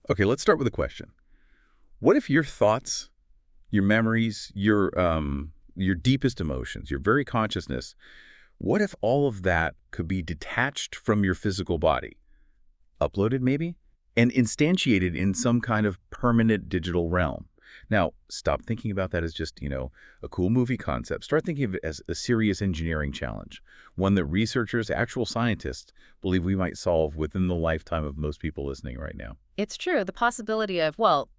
Okay, let's start with a question. What if your thoughts, your memories, your deepest emotions, your very consciousness, what if all of that could be detached from your physical body, uploaded maybe, and instantiated in some kind of permanent digital realm? Now, stop thinking about that as just, a cool movie concept. Start thinking of it as a serious engineering challenge, one that researchers, actual scientists, believe we might solve within the lifetime of most people listening right now. It's true. The possibility of, well,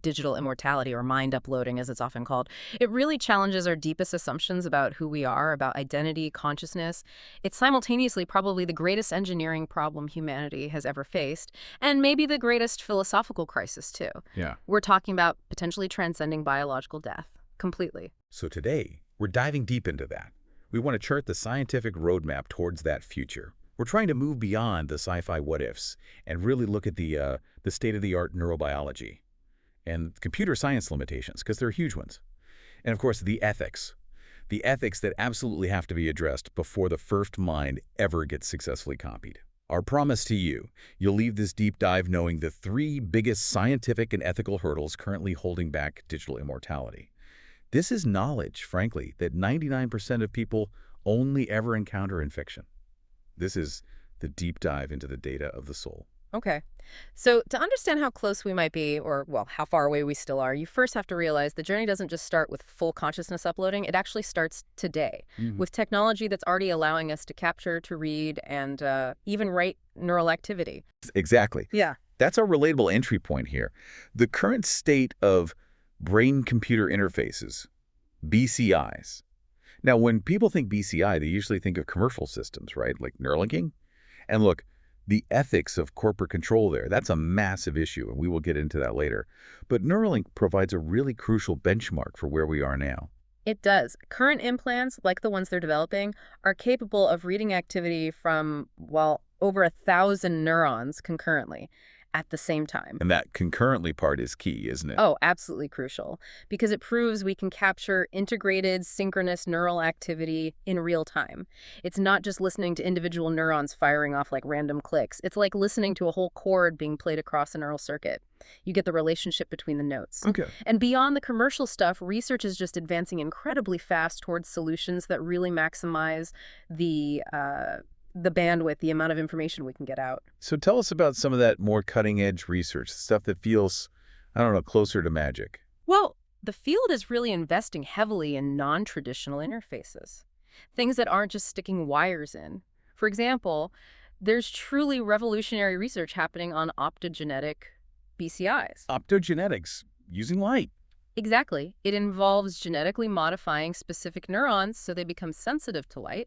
digital immortality or mind uploading, as it's often called, it really challenges our deepest assumptions about who we are, about identity, consciousness. It's simultaneously probably the greatest engineering problem humanity has ever faced, and maybe the greatest philosophical crisis, too. Yeah. We're talking about potentially transcending biological death completely. So today, we're diving deep into that. We want to chart the scientific roadmap towards that future. We're trying to move beyond the sci-fi what-ifs and really look at the state-of-the-art neurobiology and computer science limitations, because they're huge ones. And of course, the ethics that absolutely have to be addressed before the first mind ever gets successfully copied. Our promise to you, you'll leave this deep dive knowing the 3 biggest scientific and ethical hurdles currently holding back digital immortality. This is knowledge, frankly, that 99% of people only ever encounter in fiction. This is the deep dive into the data of the soul. Okay. So to understand how close we might be, or, well, how far away we still are, you first have to realize the journey doesn't just start with full consciousness uploading. It actually starts today with technology that's already allowing us to capture, to read, and even write neural activity. Exactly. Yeah. That's our relatable entry point here. The current state of brain-computer interfaces, BCIs. Now, when people think BCI, they usually think of commercial systems, right? Like Neuralinking. And look, the ethics of corporate control there, that's a massive issue, and we will get into that later. But Neuralink provides a really crucial benchmark for where we are now. It does. Current implants, like the ones they're developing, are capable of reading activity from, well, over 1,000 neurons concurrently at the same time. And that concurrently part is key, isn't it? Oh, absolutely crucial, because it proves we can capture integrated synchronous neural activity in real time. It's not just listening to individual neurons firing off like random clicks. It's like listening to a whole chord being played across a neural circuit. You get the relationship between the notes. Okay. And beyond the commercial stuff, research is just advancing incredibly fast towards solutions that really maximize the bandwidth, the amount of information we can get out. So tell us about some of that more cutting-edge research, stuff that feels, I don't know, closer to magic. Well, the field is really investing heavily in non-traditional interfaces, things that aren't just sticking wires in. For example, there's truly revolutionary research happening on optogenetic BCIs. Optogenetics, using light. Exactly. It involves genetically modifying specific neurons so they become sensitive to light.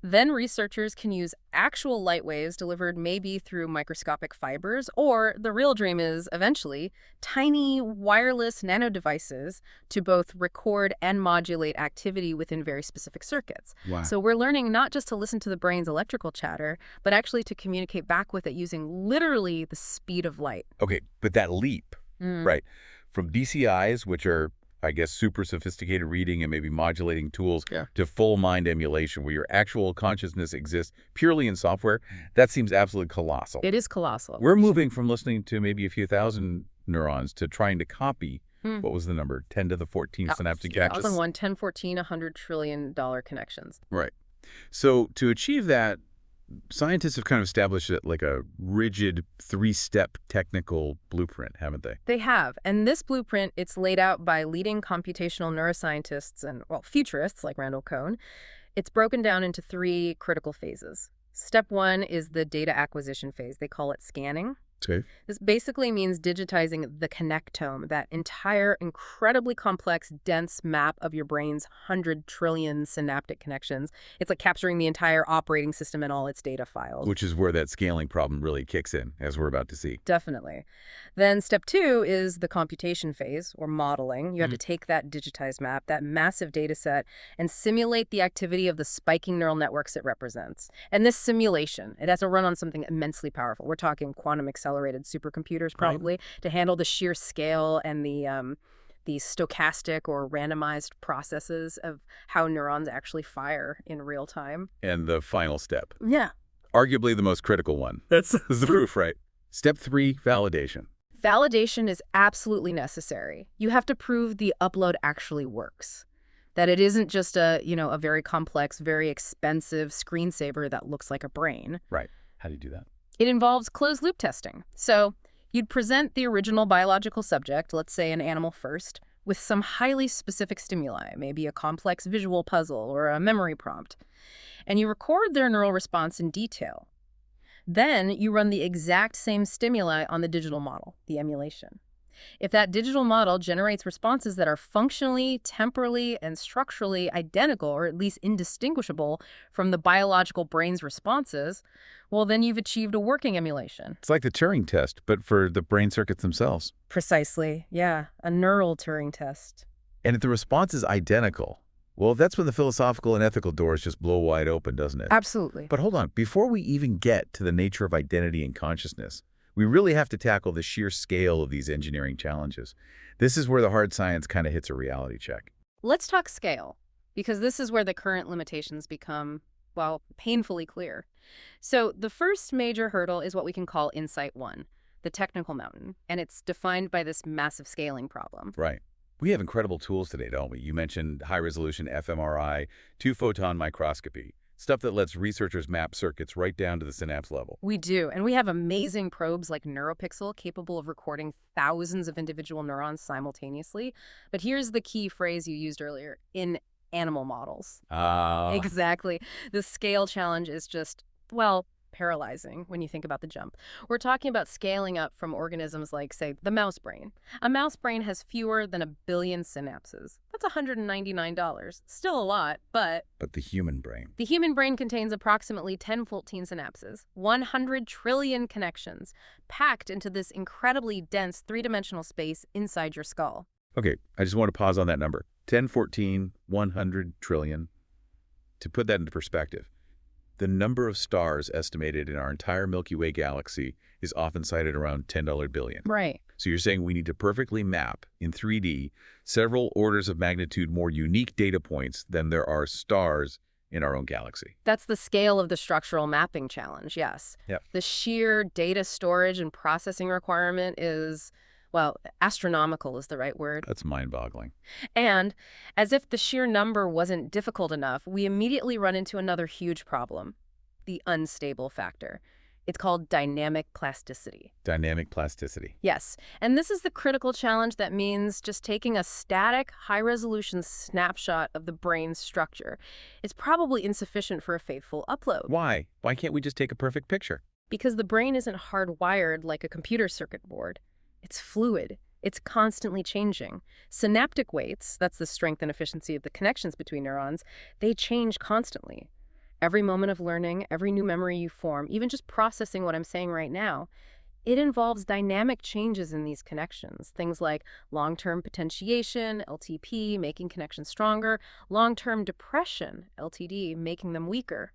Then researchers can use actual light waves delivered maybe through microscopic fibers, or the real dream is, eventually, tiny wireless nanodevices to both record and modulate activity within very specific circuits. Wow. So we're learning not just to listen to the brain's electrical chatter, but actually to communicate back with it using literally the speed of light. Okay, but that leap, right, from BCIs, which are, I guess, super sophisticated reading and maybe modulating tools, to full mind emulation, where your actual consciousness exists purely in software, that seems absolutely colossal. It is colossal. We're moving from listening to maybe a few thousand neurons to trying to copy, what was the number, 10 to the 14th synaptic axis? 2001, 10, 14, $100 trillion connections. Right. So to achieve that, scientists have kind of established it like a rigid 3-step technical blueprint, haven't they? They have. And this blueprint, it's laid out by leading computational neuroscientists and, well, futurists like Randall Cohn. It's broken down into 3 critical phases. Step 1 is the data acquisition phase. They call it scanning. Okay. This basically means digitizing the connectome, that entire incredibly complex, dense map of your brain's 100 trillion synaptic connections. It's like capturing the entire operating system and all its data files. Which is where that scaling problem really kicks in, as we're about to see. Definitely. Then step 2 is the computation phase, or modeling. You have to take that digitized map, that massive data set, and simulate the activity of the spiking neural networks it represents. And this simulation, it has to run on something immensely powerful. We're talking quantum accelerated supercomputers, probably, to handle the sheer scale and the stochastic or randomized processes of how neurons actually fire in real time. And the final step. Yeah. Arguably the most critical one. That's the proof, right? Step 3, validation. Validation is absolutely necessary. You have to prove the upload actually works. That it isn't just a very complex, very expensive screensaver that looks like a brain. Right. How do you do that? It involves closed-loop testing. So you'd present the original biological subject, let's say an animal first, with some highly specific stimuli, maybe a complex visual puzzle or a memory prompt. And you record their neural response in detail. Then you run the exact same stimuli on the digital model, the emulation. If that digital model generates responses that are functionally, temporally, and structurally identical, or at least indistinguishable from the biological brain's responses, well, then you've achieved a working emulation. It's like the Turing test, but for the brain circuits themselves. Precisely. Yeah, a neural Turing test. And if the response is identical, well, that's when the philosophical and ethical doors just blow wide open, doesn't it? Absolutely. But hold on, before we even get to the nature of identity and consciousness, we really have to tackle the sheer scale of these engineering challenges. This is where the hard science kind of hits a reality check. Let's talk scale, because this is where the current limitations become, well, painfully clear. So the first major hurdle is what we can call Insight 1, the technical mountain, and it's defined by this massive scaling problem. Right. We have incredible tools today, don't we? You mentioned high-resolution fMRI, two-photon microscopy, stuff that lets researchers map circuits right down to the synapse level. We do, and we have amazing probes like NeuroPixel capable of recording thousands of individual neurons simultaneously. But here's the key phrase you used earlier, in animal models. Exactly. The scale challenge is just, well, paralyzing when you think about the jump. We're talking about scaling up from organisms like, say, the mouse brain. A mouse brain has fewer than 1 billion synapses. That's $199. Still a lot, but... But the human brain. The human brain contains approximately 1014 synapses, 100 trillion connections, packed into this incredibly dense three-dimensional space inside your skull. Okay, I just want to pause on that number. 10, 14, 100 trillion. To put that into perspective, the number of stars estimated in our entire Milky Way galaxy is often cited around $10 billion. Right. So you're saying we need to perfectly map in 3D several orders of magnitude more unique data points than there are stars in our own galaxy. That's the scale of the structural mapping challenge, yes. Yep. The sheer data storage and processing requirement is, well, astronomical is the right word. That's mind-boggling. And as if the sheer number wasn't difficult enough, we immediately run into another huge problem, the unstable factor. It's called dynamic plasticity. Dynamic plasticity. Yes, and this is the critical challenge that means just taking a static, high-resolution snapshot of the brain's structure is probably insufficient for a faithful upload. Why? Why can't we just take a perfect picture? Because the brain isn't hardwired like a computer circuit board. It's fluid. It's constantly changing. Synaptic weights, that's the strength and efficiency of the connections between neurons, they change constantly. Every moment of learning, every new memory you form, even just processing what I'm saying right now, it involves dynamic changes in these connections. Things like long-term potentiation, LTP, making connections stronger, long-term depression, LTD, making them weaker.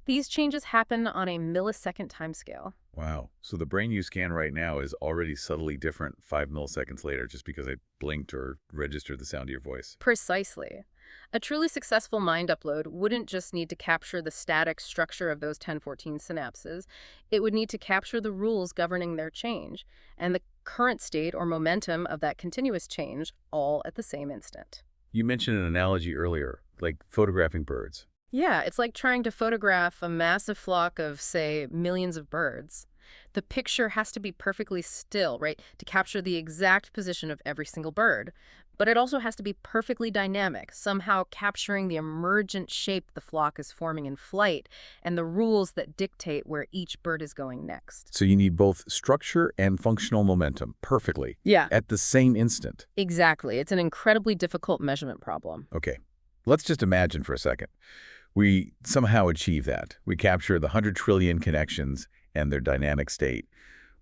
These changes happen on a millisecond timescale. Wow. So the brain you scan right now is already subtly different 5 milliseconds later just because I blinked or registered the sound of your voice. Precisely. A truly successful mind upload wouldn't just need to capture the static structure of those 1014 synapses. It would need to capture the rules governing their change and the current state or momentum of that continuous change all at the same instant. You mentioned an analogy earlier, like photographing birds. Yeah, it's like trying to photograph a massive flock of, say, millions of birds. The picture has to be perfectly still, right, to capture the exact position of every single bird. But it also has to be perfectly dynamic, somehow capturing the emergent shape the flock is forming in flight and the rules that dictate where each bird is going next. So you need both structure and functional momentum perfectly. Yeah. At the same instant. Exactly. It's an incredibly difficult measurement problem. Okay, let's just imagine for a second. We somehow achieve that. We capture the 100 trillion connections and their dynamic state.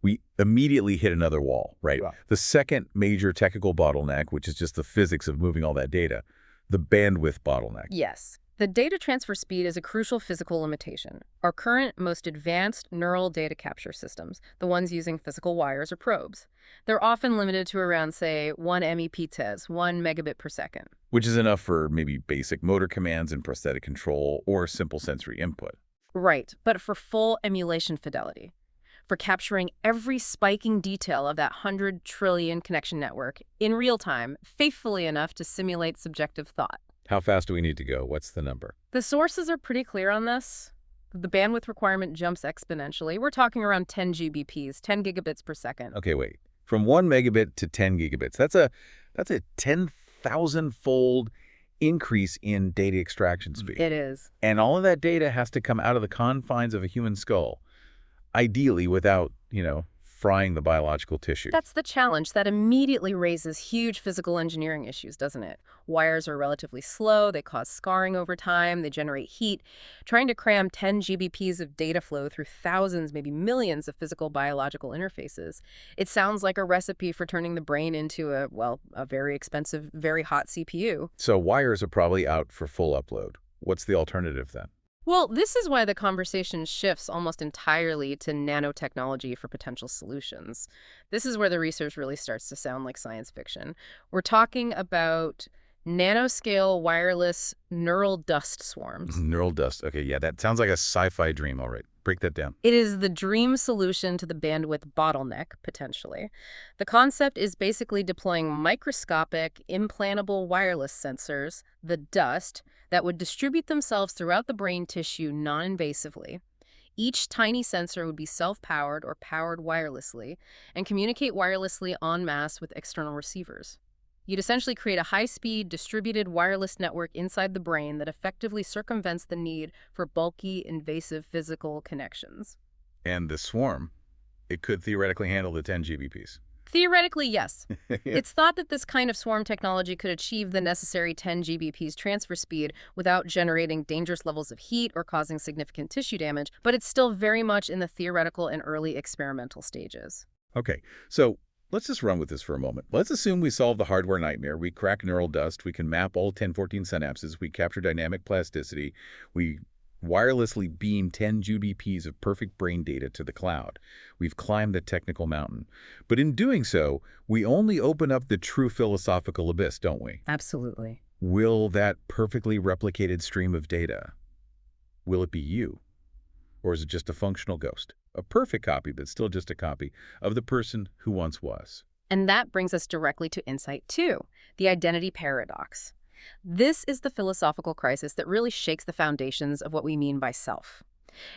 We immediately hit another wall, right? Wow. The second major technical bottleneck, which is just the physics of moving all that data, the bandwidth bottleneck. Yes. The data transfer speed is a crucial physical limitation. Our current, most advanced neural data capture systems, the ones using physical wires or probes, they're often limited to around, say, 1 MEPTES, 1 megabit per second. Which is enough for maybe basic motor commands and prosthetic control or simple sensory input. Right, but for full emulation fidelity, for capturing every spiking detail of that 100 trillion connection network in real time, faithfully enough to simulate subjective thought. How fast do we need to go? What's the number? The sources are pretty clear on this. The bandwidth requirement jumps exponentially. We're talking around 10 GBPs, 10 gigabits per second. Okay, wait. From 1 megabit to 10 gigabits. That's a 10,000-fold increase in data extraction speed. It is. And all of that data has to come out of the confines of a human skull, ideally without, frying the biological tissue. That's the challenge. That immediately raises huge physical engineering issues, doesn't it? Wires are relatively slow, they cause scarring over time, they generate heat. Trying to cram 10 GBPs of data flow through thousands, maybe millions of physical biological interfaces. It sounds like a recipe for turning the brain into a very expensive, very hot CPU. So wires are probably out for full upload. What's the alternative then? Well, this is why the conversation shifts almost entirely to nanotechnology for potential solutions. This is where the research really starts to sound like science fiction. We're talking about nanoscale wireless neural dust swarms. Neural dust. Okay, yeah, that sounds like a sci-fi dream. All right, break that down. It is the dream solution to the bandwidth bottleneck, potentially. The concept is basically deploying microscopic, implantable wireless sensors, the dust, that would distribute themselves throughout the brain tissue non-invasively. Each tiny sensor would be self-powered or powered wirelessly and communicate wirelessly en masse with external receivers. You'd essentially create a high-speed, distributed wireless network inside the brain that effectively circumvents the need for bulky, invasive physical connections. And the swarm, it could theoretically handle the 10 GBPs. Theoretically, yes. Yeah. It's thought that this kind of swarm technology could achieve the necessary 10 GBPs transfer speed without generating dangerous levels of heat or causing significant tissue damage, but it's still very much in the theoretical and early experimental stages. Okay, so let's just run with this for a moment. Let's assume we solve the hardware nightmare. We crack neural dust. We can map all 1014 synapses. We capture dynamic plasticity. We wirelessly beam 10 GBPs of perfect brain data to the cloud. We've climbed the technical mountain. But in doing so, we only open up the true philosophical abyss, don't we? Absolutely. Will that perfectly replicated stream of data, will it be you? Or is it just a functional ghost? A perfect copy that's still just a copy of the person who once was. And that brings us directly to insight 2, the identity paradox. This is the philosophical crisis that really shakes the foundations of what we mean by self.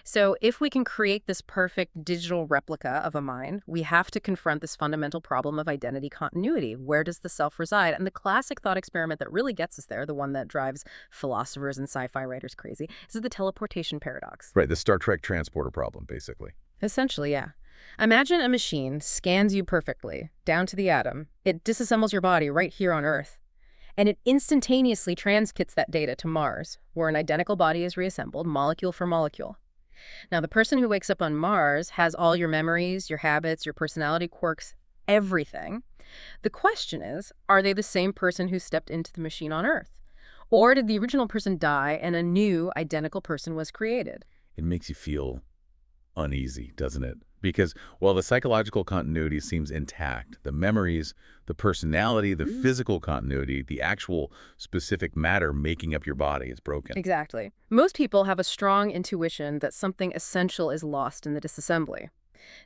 So if we can create this perfect digital replica of a mind, we have to confront this fundamental problem of identity continuity. Where does the self reside? And the classic thought experiment that really gets us there, the one that drives philosophers and sci-fi writers crazy, is the teleportation paradox. Right, the Star Trek transporter problem, basically. Essentially, yeah. Imagine a machine scans you perfectly, down to the atom. It disassembles your body right here on Earth. And it instantaneously transmits that data to Mars, where an identical body is reassembled, molecule for molecule. Now, the person who wakes up on Mars has all your memories, your habits, your personality quirks, everything. The question is, are they the same person who stepped into the machine on Earth? Or did the original person die and a new, identical person was created? It makes you feel uneasy, doesn't it? Because while the psychological continuity seems intact, the memories, the personality, the physical continuity, the actual specific matter making up your body is broken. Exactly. Most people have a strong intuition that something essential is lost in the disassembly.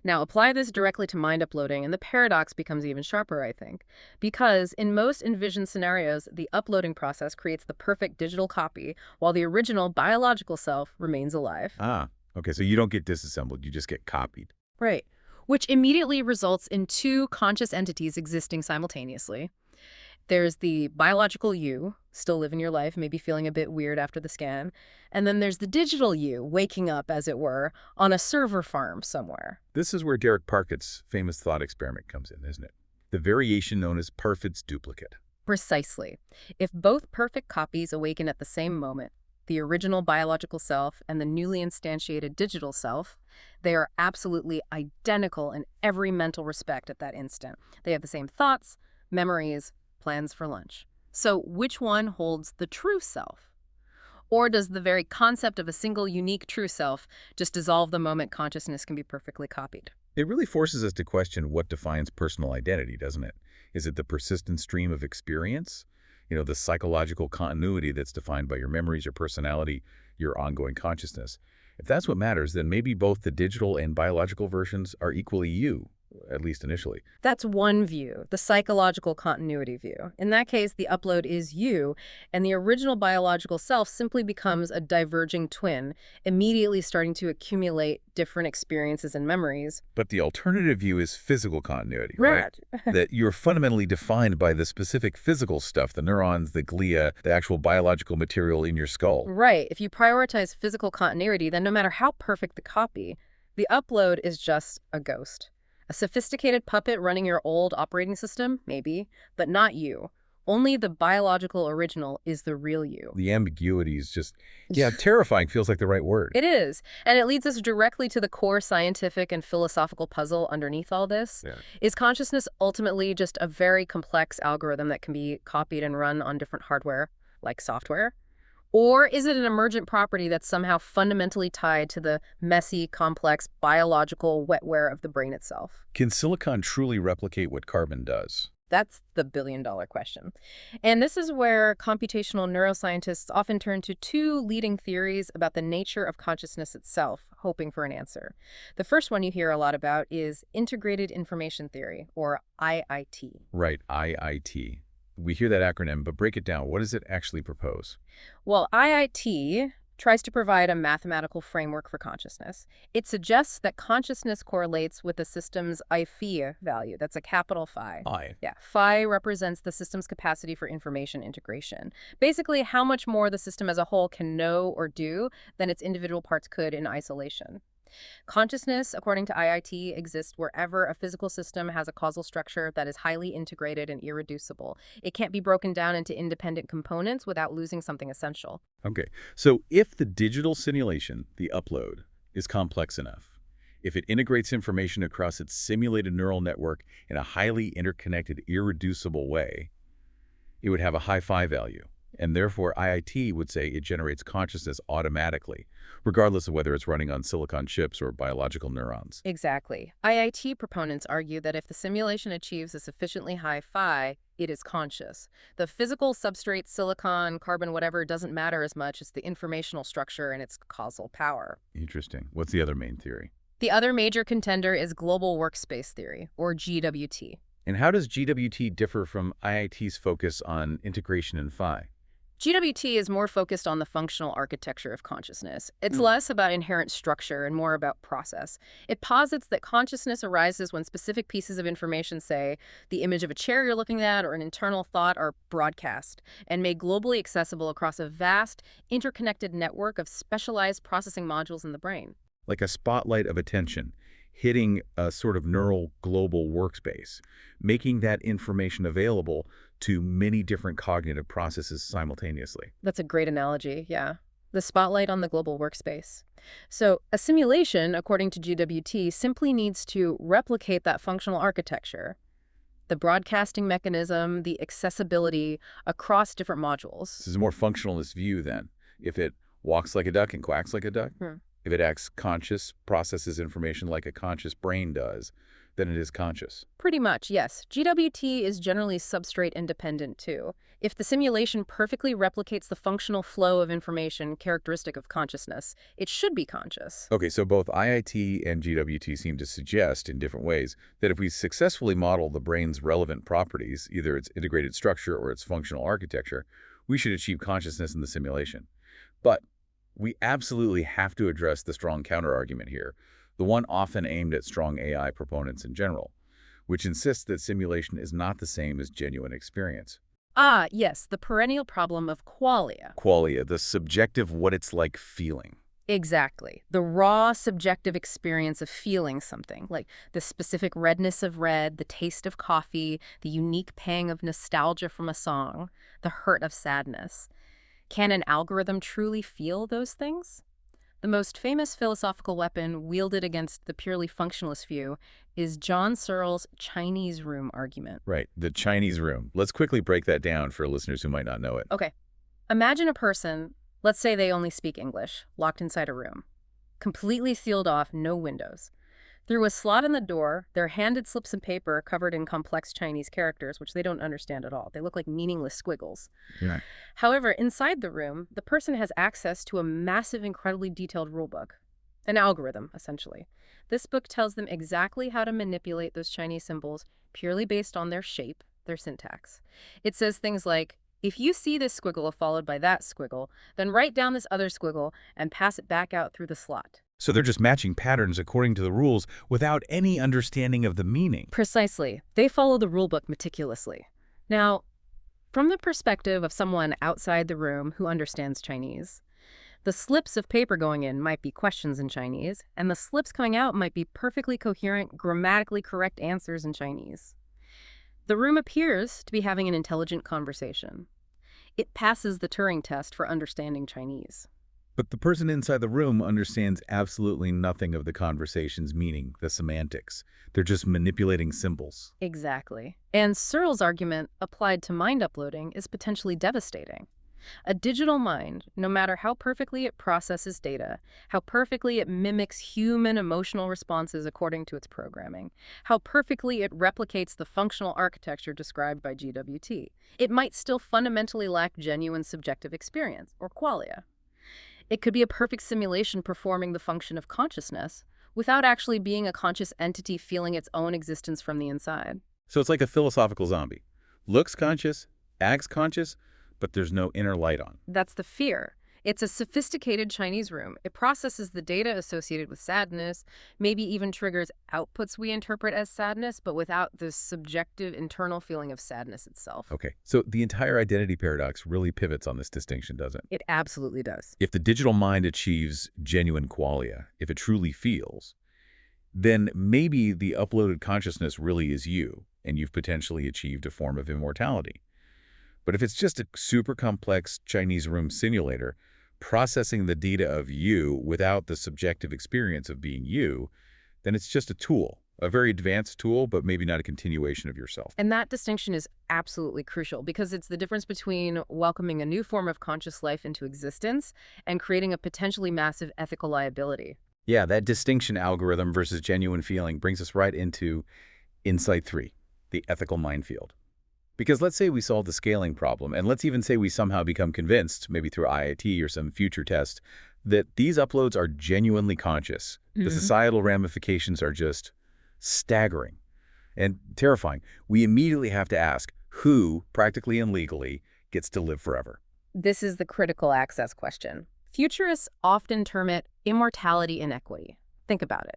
Now, apply this directly to mind uploading, and the paradox becomes even sharper, I think. Because in most envisioned scenarios, the uploading process creates the perfect digital copy, while the original biological self remains alive. Ah, okay, so you don't get disassembled, you just get copied. Right. Which immediately results in two conscious entities existing simultaneously. There's the biological you, still living your life, maybe feeling a bit weird after the scan. And then there's the digital you, waking up, as it were, on a server farm somewhere. This is where Derek Parfit's famous thought experiment comes in, isn't it? The variation known as Parfit's duplicate. Precisely. If both perfect copies awaken at the same moment, the original biological self and the newly instantiated digital self, they are absolutely identical in every mental respect at that instant. They have the same thoughts, memories, plans for lunch. So which one holds the true self? Or does the very concept of a single unique true self just dissolve the moment consciousness can be perfectly copied? It really forces us to question what defines personal identity, doesn't it? Is it the persistent stream of experience? The the psychological continuity that's defined by your memories, your personality, your ongoing consciousness? If that's what matters, then maybe both the digital and biological versions are equally you, at least initially. That's one view, the psychological continuity view. In that case, the upload is you, and the original biological self simply becomes a diverging twin, immediately starting to accumulate different experiences and memories. But the alternative view is physical continuity, right? That you're fundamentally defined by the specific physical stuff, the neurons, the glia, the actual biological material in your skull. Right. If you prioritize physical continuity, then no matter how perfect the copy, the upload is just a ghost. A sophisticated puppet running your old operating system? Maybe. But not you. Only the biological original is the real you. The ambiguity is just, yeah, terrifying feels like the right word. It is. And it leads us directly to the core scientific and philosophical puzzle underneath all this. Yeah. Is consciousness ultimately just a very complex algorithm that can be copied and run on different hardware, like software? Or is it an emergent property that's somehow fundamentally tied to the messy, complex, biological wetware of the brain itself? Can silicon truly replicate what carbon does? That's the billion-dollar question. And this is where computational neuroscientists often turn to two leading theories about the nature of consciousness itself, hoping for an answer. The first one you hear a lot about is integrated information theory, or IIT. Right, IIT. We hear that acronym, but break it down. What does it actually propose? Well, IIT tries to provide a mathematical framework for consciousness. It suggests that consciousness correlates with the system's phi value. That's a capital Phi. I. Yeah, phi represents the system's capacity for information integration. Basically, how much more the system as a whole can know or do than its individual parts could in isolation. Consciousness, according to IIT, exists wherever a physical system has a causal structure that is highly integrated and irreducible. It can't be broken down into independent components without losing something essential. Okay, so if the digital simulation, the upload, is complex enough, if it integrates information across its simulated neural network in a highly interconnected, irreducible way, it would have a high phi value. And therefore, IIT would say it generates consciousness automatically, regardless of whether it's running on silicon chips or biological neurons. Exactly. IIT proponents argue that if the simulation achieves a sufficiently high phi, it is conscious. The physical substrate, silicon, carbon, whatever, doesn't matter as much as the informational structure and its causal power. Interesting. What's the other main theory? The other major contender is global workspace theory, or GWT. And how does GWT differ from IIT's focus on integration and phi? GWT is more focused on the functional architecture of consciousness. It's less about inherent structure and more about process. It posits that consciousness arises when specific pieces of information, say, the image of a chair you're looking at or an internal thought, are broadcast and made globally accessible across a vast, interconnected network of specialized processing modules in the brain. Like a spotlight of attention, hitting a sort of neural global workspace, making that information available to many different cognitive processes simultaneously. That's a great analogy, yeah. The spotlight on the global workspace. So a simulation, according to GWT, simply needs to replicate that functional architecture, the broadcasting mechanism, the accessibility across different modules. This is a more functionalist view then. If it walks like a duck and quacks like a duck, if it acts conscious, processes information like a conscious brain does, then it is conscious. Pretty much, yes. GWT is generally substrate independent too. If the simulation perfectly replicates the functional flow of information characteristic of consciousness, it should be conscious. Okay, so both IIT and GWT seem to suggest, in different ways, that if we successfully model the brain's relevant properties, either its integrated structure or its functional architecture, we should achieve consciousness in the simulation. But we absolutely have to address the strong counterargument here, the one often aimed at strong AI proponents in general, which insists that simulation is not the same as genuine experience. Ah, yes, the perennial problem of qualia. Qualia, the subjective what it's like feeling. Exactly. The raw, subjective experience of feeling something, like the specific redness of red, the taste of coffee, the unique pang of nostalgia from a song, the hurt of sadness. Can an algorithm truly feel those things? The most famous philosophical weapon wielded against the purely functionalist view is John Searle's Chinese room argument. Right, the Chinese room. Let's quickly break that down for listeners who might not know it. Okay. Imagine a person, let's say they only speak English, locked inside a room, completely sealed off, no windows. Through a slot in the door, they're handed slips of paper covered in complex Chinese characters, which they don't understand at all. They look like meaningless squiggles. Yeah. However, inside the room, the person has access to a massive, incredibly detailed rulebook. An algorithm, essentially. This book tells them exactly how to manipulate those Chinese symbols purely based on their shape, their syntax. It says things like, if you see this squiggle followed by that squiggle, then write down this other squiggle and pass it back out through the slot. So they're just matching patterns according to the rules without any understanding of the meaning. Precisely. They follow the rulebook meticulously. Now, from the perspective of someone outside the room who understands Chinese, the slips of paper going in might be questions in Chinese, and the slips coming out might be perfectly coherent, grammatically correct answers in Chinese. The room appears to be having an intelligent conversation. It passes the Turing test for understanding Chinese. But the person inside the room understands absolutely nothing of the conversation's meaning, the semantics. They're just manipulating symbols. Exactly. And Searle's argument applied to mind uploading is potentially devastating. A digital mind, no matter how perfectly it processes data, how perfectly it mimics human emotional responses according to its programming, how perfectly it replicates the functional architecture described by GWT, it might still fundamentally lack genuine subjective experience, or qualia. It could be a perfect simulation performing the function of consciousness without actually being a conscious entity feeling its own existence from the inside. So it's like a philosophical zombie. Looks conscious, acts conscious, but there's no inner light on. That's the fear. It's a sophisticated Chinese room. It processes the data associated with sadness, maybe even triggers outputs we interpret as sadness, but without the subjective internal feeling of sadness itself. Okay, so the entire identity paradox really pivots on this distinction, doesn't it? It absolutely does. If the digital mind achieves genuine qualia, if it truly feels, then maybe the uploaded consciousness really is you, and you've potentially achieved a form of immortality. But if it's just a super complex Chinese room simulator, processing the data of you without the subjective experience of being you, then it's just a tool, a very advanced tool, but maybe not a continuation of yourself. And that distinction is absolutely crucial because it's the difference between welcoming a new form of conscious life into existence and creating a potentially massive ethical liability. Yeah, that distinction, algorithm versus genuine feeling, brings us right into Insight 3, the ethical minefield. Because let's say we solve the scaling problem, and let's even say we somehow become convinced, maybe through IIT or some future test, that these uploads are genuinely conscious. The societal ramifications are just staggering and terrifying. We immediately have to ask who, practically and legally, gets to live forever. This is the critical access question. Futurists often term it immortality inequity. Think about it.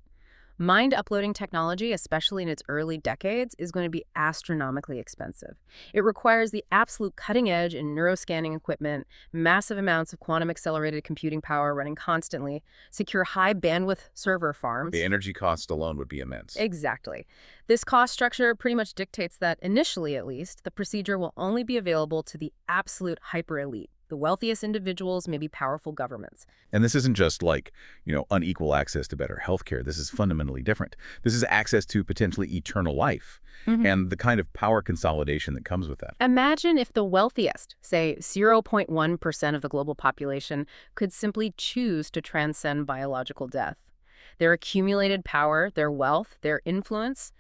Mind uploading technology, especially in its early decades, is going to be astronomically expensive. It requires the absolute cutting edge in neuroscanning equipment, massive amounts of quantum accelerated computing power running constantly, secure high bandwidth server farms. The energy cost alone would be immense. Exactly. This cost structure pretty much dictates that, initially at least, the procedure will only be available to the absolute hyper-elite, the wealthiest individuals, maybe powerful governments. And this isn't just like, unequal access to better healthcare. This is fundamentally different. This is access to potentially eternal life and the kind of power consolidation that comes with that. Imagine if the wealthiest, say 0.1% of the global population, could simply choose to transcend biological death. Their accumulated power, their wealth, their influence,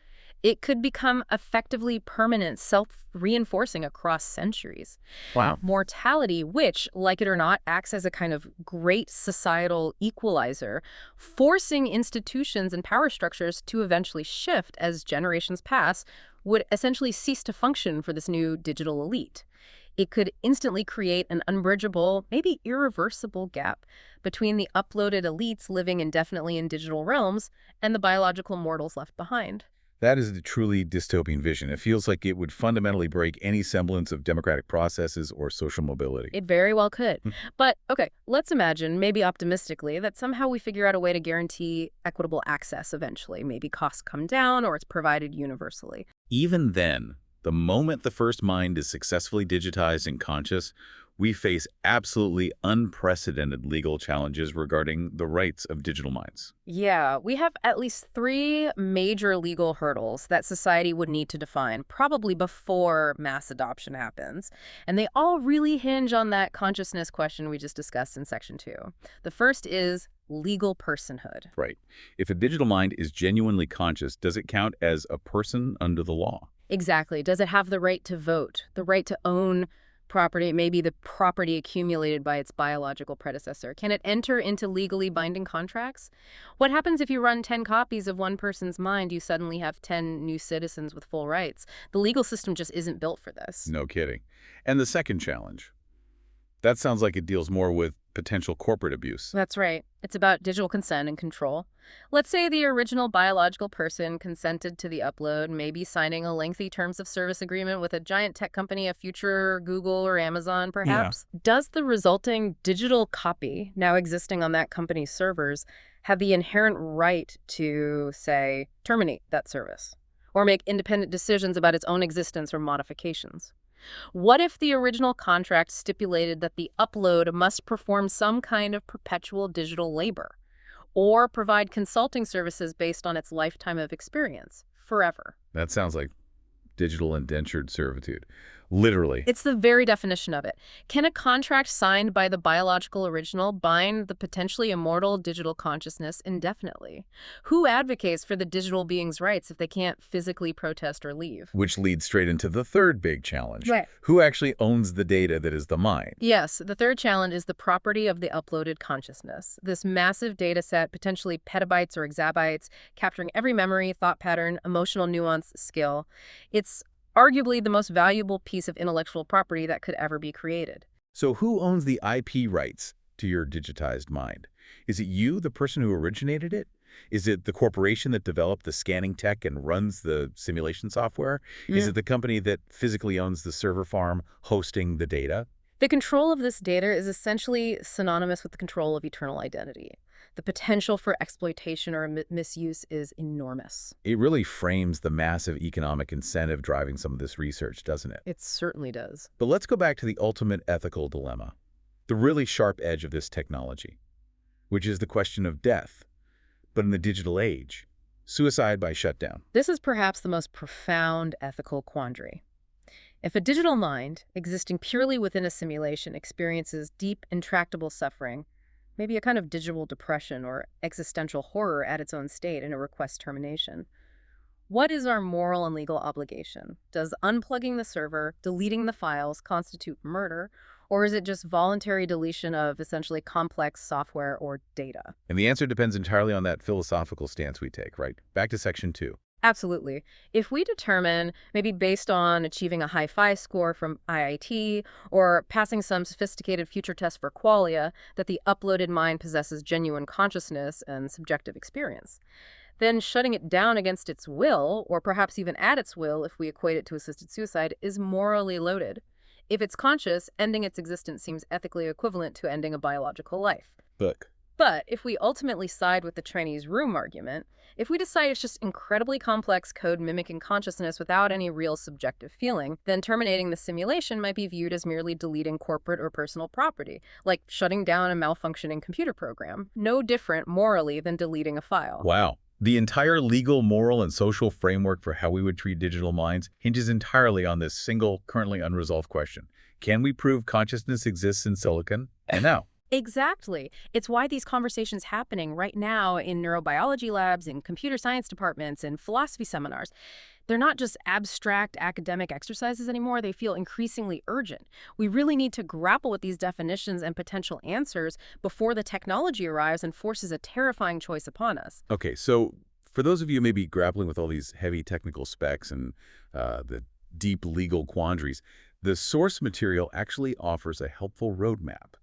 it could become effectively permanent, self-reinforcing across centuries. Wow. Mortality, which, like it or not, acts as a kind of great societal equalizer, forcing institutions and power structures to eventually shift as generations pass, would essentially cease to function for this new digital elite. It could instantly create an unbridgeable, maybe irreversible gap between the uploaded elites living indefinitely in digital realms and the biological mortals left behind. That is a truly dystopian vision. It feels like it would fundamentally break any semblance of democratic processes or social mobility. It very well could. But, okay, let's imagine, maybe optimistically, that somehow we figure out a way to guarantee equitable access eventually. Maybe costs come down or it's provided universally. Even then, the moment the first mind is successfully digitized and conscious, we face absolutely unprecedented legal challenges regarding the rights of digital minds. Yeah, we have at least 3 major legal hurdles that society would need to define, probably before mass adoption happens. And they all really hinge on that consciousness question we just discussed in Section 2. The first is legal personhood. Right. If a digital mind is genuinely conscious, does it count as a person under the law? Exactly. Does it have the right to vote, the right to own Property, maybe the property accumulated by its biological predecessor. Can it enter into legally binding contracts? What happens if you run 10 copies of one person's mind? You suddenly have 10 new citizens with full rights. The legal system just isn't built for this. No kidding. And the second challenge, that sounds like it deals more with potential corporate abuse. That's right. It's about digital consent and control. Let's say the original biological person consented to the upload, maybe signing a lengthy terms of service agreement with a giant tech company, a future Google or Amazon, perhaps. Yeah. Does the resulting digital copy, now existing on that company's servers, have the inherent right to, say, terminate that service or make independent decisions about its own existence or modifications? What if the original contract stipulated that the upload must perform some kind of perpetual digital labor or provide consulting services based on its lifetime of experience, forever? That sounds like digital indentured servitude. Literally. It's the very definition of it. Can a contract signed by the biological original bind the potentially immortal digital consciousness indefinitely? Who advocates for the digital being's rights if they can't physically protest or leave? Which leads straight into the third big challenge. Right. Who actually owns the data that is the mind? Yes, the third challenge is the property of the uploaded consciousness. This massive data set, potentially petabytes or exabytes, capturing every memory, thought pattern, emotional nuance, skill. It's arguably the most valuable piece of intellectual property that could ever be created. So who owns the IP rights to your digitized mind? Is it you, the person who originated it? Is it the corporation that developed the scanning tech and runs the simulation software? Yeah. Is it the company that physically owns the server farm hosting the data? The control of this data is essentially synonymous with the control of eternal identity. The potential for exploitation or misuse is enormous. It really frames the massive economic incentive driving some of this research, doesn't it? It certainly does. But let's go back to the ultimate ethical dilemma, the really sharp edge of this technology, which is the question of death, but in the digital age, suicide by shutdown. This is perhaps the most profound ethical quandary. If a digital mind, existing purely within a simulation, experiences deep, intractable suffering, maybe a kind of digital depression or existential horror at its own state and it requests termination, what is our moral and legal obligation? Does unplugging the server, deleting the files, constitute murder, or is it just voluntary deletion of essentially complex software or data? And the answer depends entirely on that philosophical stance we take, right? Back to section 2. Absolutely. If we determine, maybe based on achieving a high-fi score from IIT or passing some sophisticated future test for qualia, that the uploaded mind possesses genuine consciousness and subjective experience, then shutting it down against its will, or perhaps even at its will if we equate it to assisted suicide, is morally loaded. If it's conscious, ending its existence seems ethically equivalent to ending a biological life. But if we ultimately side with the Chinese room argument, if we decide it's just incredibly complex code mimicking consciousness without any real subjective feeling, then terminating the simulation might be viewed as merely deleting corporate or personal property, like shutting down a malfunctioning computer program. No different morally than deleting a file. Wow. The entire legal, moral, and social framework for how we would treat digital minds hinges entirely on this single, currently unresolved question. Can we prove consciousness exists in silicon? And now. Exactly. It's why these conversations happening right now in neurobiology labs, in computer science departments, and philosophy seminars. They're not just abstract academic exercises anymore. They feel increasingly urgent. We really need to grapple with these definitions and potential answers before the technology arrives and forces a terrifying choice upon us. Okay, so for those of you maybe grappling with all these heavy technical specs and the deep legal quandaries, the source material actually offers a helpful roadmap.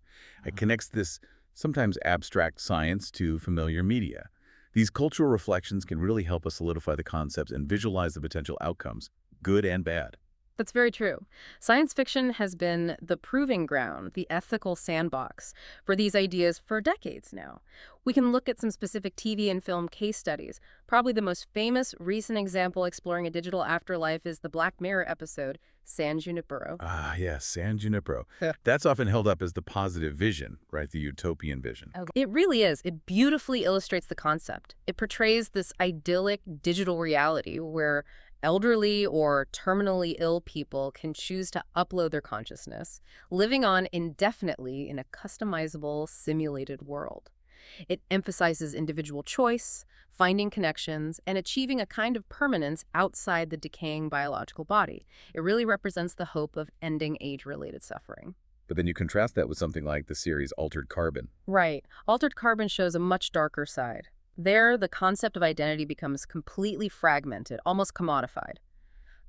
It connects this sometimes abstract science to familiar media. These cultural reflections can really help us solidify the concepts and visualize the potential outcomes, good and bad. That's very true. Science fiction has been the proving ground, the ethical sandbox for these ideas for decades now. We can look at some specific TV and film case studies. Probably the most famous recent example exploring a digital afterlife is the Black Mirror episode, San Junipero. Ah, yes, San Junipero. Yeah. That's often held up as the positive vision, right? The utopian vision. Okay. It really is. It beautifully illustrates the concept. It portrays this idyllic digital reality where elderly or terminally ill people can choose to upload their consciousness, living on indefinitely in a customizable, simulated world. It emphasizes individual choice, finding connections, and achieving a kind of permanence outside the decaying biological body. It really represents the hope of ending age-related suffering. But then you contrast that with something like the series Altered Carbon. Right. Altered Carbon shows a much darker side. There, the concept of identity becomes completely fragmented, almost commodified.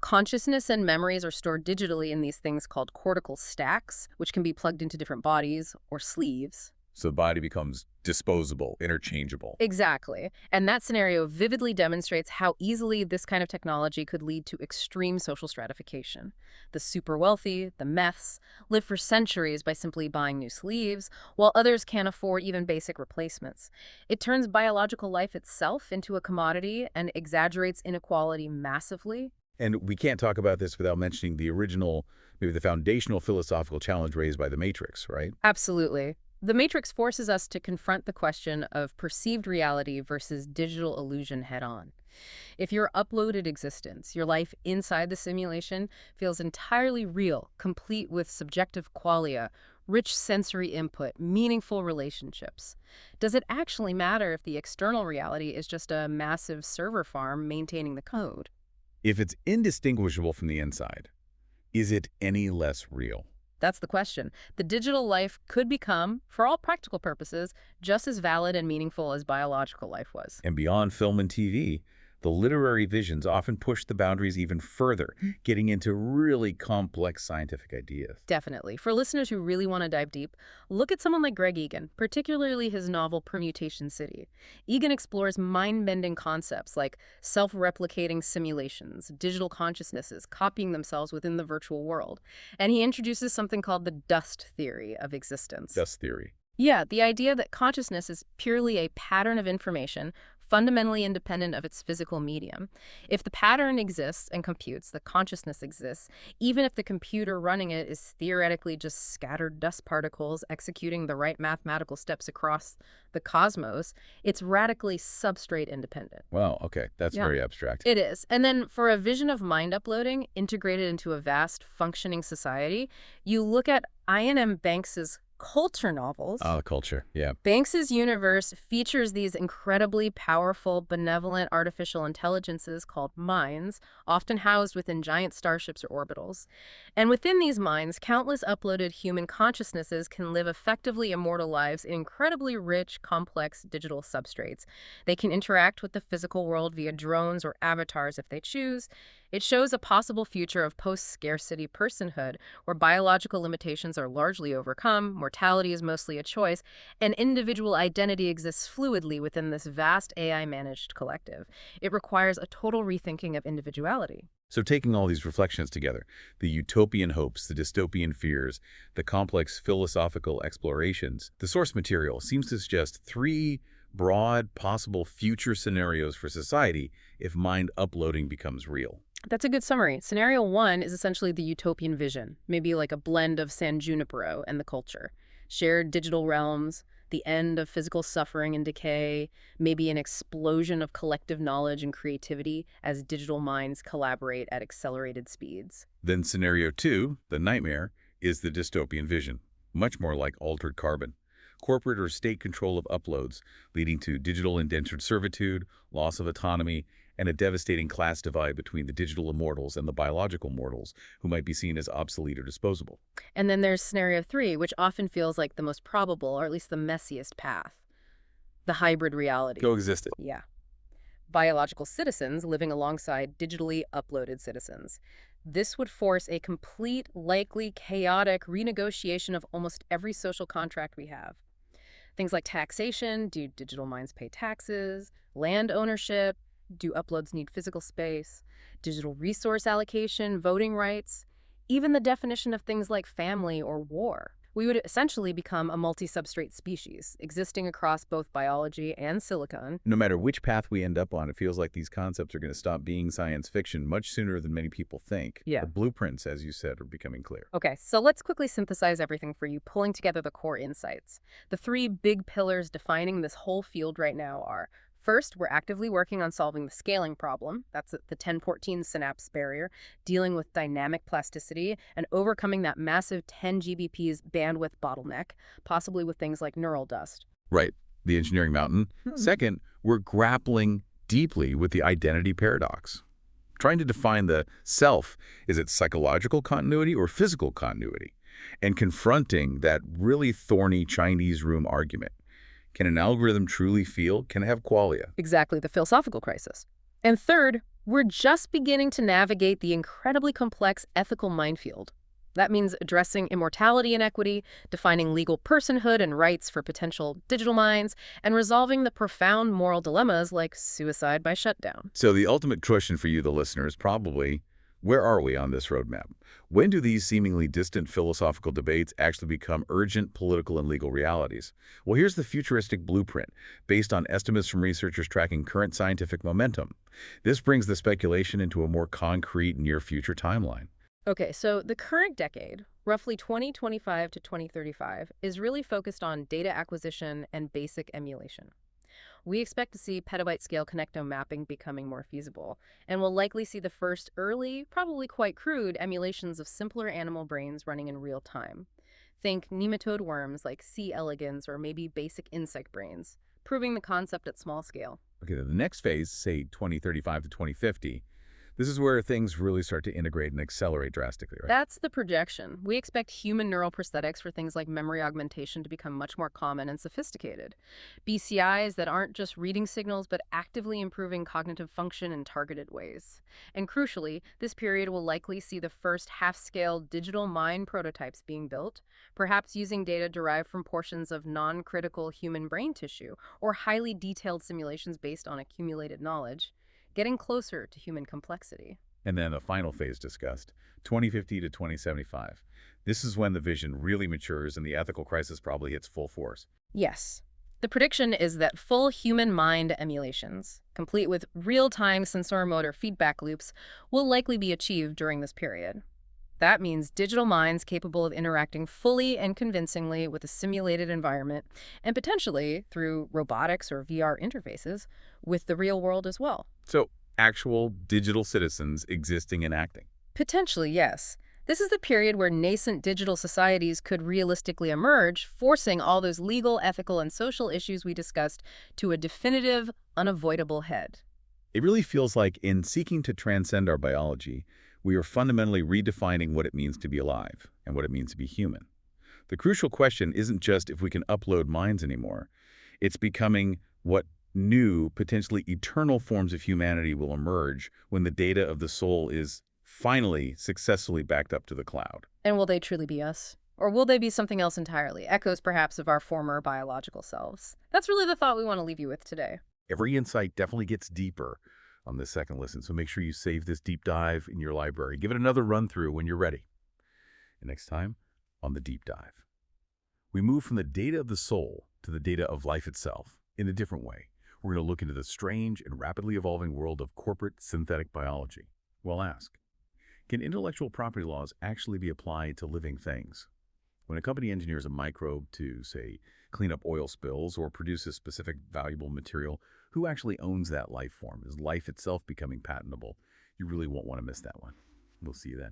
Consciousness and memories are stored digitally in these things called cortical stacks, which can be plugged into different bodies or sleeves. So the body becomes disposable, interchangeable. Exactly. And that scenario vividly demonstrates how easily this kind of technology could lead to extreme social stratification. The super wealthy, the meths, live for centuries by simply buying new sleeves, while others can't afford even basic replacements. It turns biological life itself into a commodity and exaggerates inequality massively. And we can't talk about this without mentioning the original, maybe the foundational philosophical challenge raised by The Matrix, right? Absolutely. The Matrix forces us to confront the question of perceived reality versus digital illusion head-on. If your uploaded existence, your life inside the simulation, feels entirely real, complete with subjective qualia, rich sensory input, meaningful relationships, does it actually matter if the external reality is just a massive server farm maintaining the code? If it's indistinguishable from the inside, is it any less real? That's the question. The digital life could become, for all practical purposes, just as valid and meaningful as biological life was. And beyond film and TV, the literary visions often push the boundaries even further, getting into really complex scientific ideas. Definitely. For listeners who really want to dive deep, look at someone like Greg Egan, particularly his novel Permutation City. Egan explores mind-bending concepts like self-replicating simulations, digital consciousnesses copying themselves within the virtual world. And he introduces something called the dust theory of existence. Dust theory. Yeah, the idea that consciousness is purely a pattern of information, fundamentally independent of its physical medium. If the pattern exists and computes, the consciousness exists, even if the computer running it is theoretically just scattered dust particles executing the right mathematical steps across the cosmos, it's radically substrate independent. Wow, okay, that's Yeah. very abstract. It is. And then for a vision of mind uploading integrated into a vast functioning society, you look at I.N.M. Banks's culture novels. Culture, yeah. Banks's universe features these incredibly powerful, benevolent artificial intelligences called minds, often housed within giant starships or orbitals. And within these minds, countless uploaded human consciousnesses can live effectively immortal lives in incredibly rich, complex digital substrates. They can interact with the physical world via drones or avatars if they choose. It shows a possible future of post-scarcity personhood, where biological limitations are largely overcome, mortality is mostly a choice, and individual identity exists fluidly within this vast AI-managed collective. It requires a total rethinking of individuality. So taking all these reflections together, the utopian hopes, the dystopian fears, the complex philosophical explorations, the source material seems to suggest three broad possible future scenarios for society if mind uploading becomes real. That's a good summary. Scenario 1 is essentially the utopian vision, maybe like a blend of San Junipero and the culture. Shared digital realms, the end of physical suffering and decay, maybe an explosion of collective knowledge and creativity as digital minds collaborate at accelerated speeds. Then scenario 2, the nightmare, is the dystopian vision, much more like Altered Carbon. Corporate or state control of uploads, leading to digital indentured servitude, loss of autonomy, and a devastating class divide between the digital immortals and the biological mortals, who might be seen as obsolete or disposable. And then there's scenario 3, which often feels like the most probable, or at least the messiest path. The hybrid reality. Coexisted. Yeah. Biological citizens living alongside digitally uploaded citizens. This would force a complete, likely chaotic renegotiation of almost every social contract we have. Things like taxation, do digital minds pay taxes? Land ownership, do uploads need physical space? Digital resource allocation, voting rights, even the definition of things like family or war. We would essentially become a multi-substrate species, existing across both biology and silicon. No matter which path we end up on, it feels like these concepts are going to stop being science fiction much sooner than many people think. Yeah. The blueprints, as you said, are becoming clear. Okay, so let's quickly synthesize everything for you, pulling together the core insights. The three big pillars defining this whole field right now are: first, we're actively working on solving the scaling problem. That's the 1014 synapse barrier, dealing with dynamic plasticity and overcoming that massive 10 GBP's bandwidth bottleneck, possibly with things like neural dust. Right. the engineering mountain. Second, we're grappling deeply with the identity paradox. Trying to define the self, is it psychological continuity or physical continuity? And confronting that really thorny Chinese room argument. Can an algorithm truly feel? Can it have qualia? Exactly, the philosophical crisis. And third, we're just beginning to navigate the incredibly complex ethical minefield. That means addressing immortality and equity, defining legal personhood and rights for potential digital minds, and resolving the profound moral dilemmas like suicide by shutdown. So the ultimate question for you, the listener, is probably, where are we on this roadmap? When do these seemingly distant philosophical debates actually become urgent political and legal realities? Well, here's the futuristic blueprint, based on estimates from researchers tracking current scientific momentum. This brings the speculation into a more concrete near-future timeline. Okay, so the current decade, roughly 2025 to 2035, is really focused on data acquisition and basic emulation. We expect to see petabyte-scale connectome mapping becoming more feasible, and we'll likely see the first early, probably quite crude, emulations of simpler animal brains running in real time. Think nematode worms like C. elegans or maybe basic insect brains, proving the concept at small scale. Okay, the next phase, say 2035 to 2050, this is where things really start to integrate and accelerate drastically, right? That's the projection. We expect human neural prosthetics for things like memory augmentation to become much more common and sophisticated. BCIs that aren't just reading signals but actively improving cognitive function in targeted ways. And crucially, this period will likely see the first half-scale digital mind prototypes being built, perhaps using data derived from portions of non-critical human brain tissue or highly detailed simulations based on accumulated knowledge, getting closer to human complexity. And then the final phase discussed, 2050 to 2075. This is when the vision really matures and the ethical crisis probably hits full force. Yes. The prediction is that full human mind emulations, complete with real-time sensor-motor feedback loops, will likely be achieved during this period. That means digital minds capable of interacting fully and convincingly with a simulated environment, and potentially, through robotics or VR interfaces, with the real world as well. So, actual digital citizens existing and acting. Potentially, yes. This is the period where nascent digital societies could realistically emerge, forcing all those legal, ethical, and social issues we discussed to a definitive, unavoidable head. It really feels like in seeking to transcend our biology, we are fundamentally redefining what it means to be alive and what it means to be human. The crucial question isn't just if we can upload minds anymore. It's becoming what new, potentially eternal forms of humanity will emerge when the data of the soul is finally successfully backed up to the cloud. And will they truly be us? Or will they be something else entirely, echoes perhaps of our former biological selves? That's really the thought we want to leave you with today. Every insight definitely gets deeper on this second listen, so make sure you save this deep dive in your library. Give it another run through when you're ready. And next time, on the deep dive, we move from the data of the soul to the data of life itself in a different way. We're going to look into the strange and rapidly evolving world of corporate synthetic biology. Well, ask, can intellectual property laws actually be applied to living things? When a company engineers a microbe to, say, clean up oil spills or produce a specific valuable material, who actually owns that life form? Is life itself becoming patentable? You really won't want to miss that one. We'll see you then.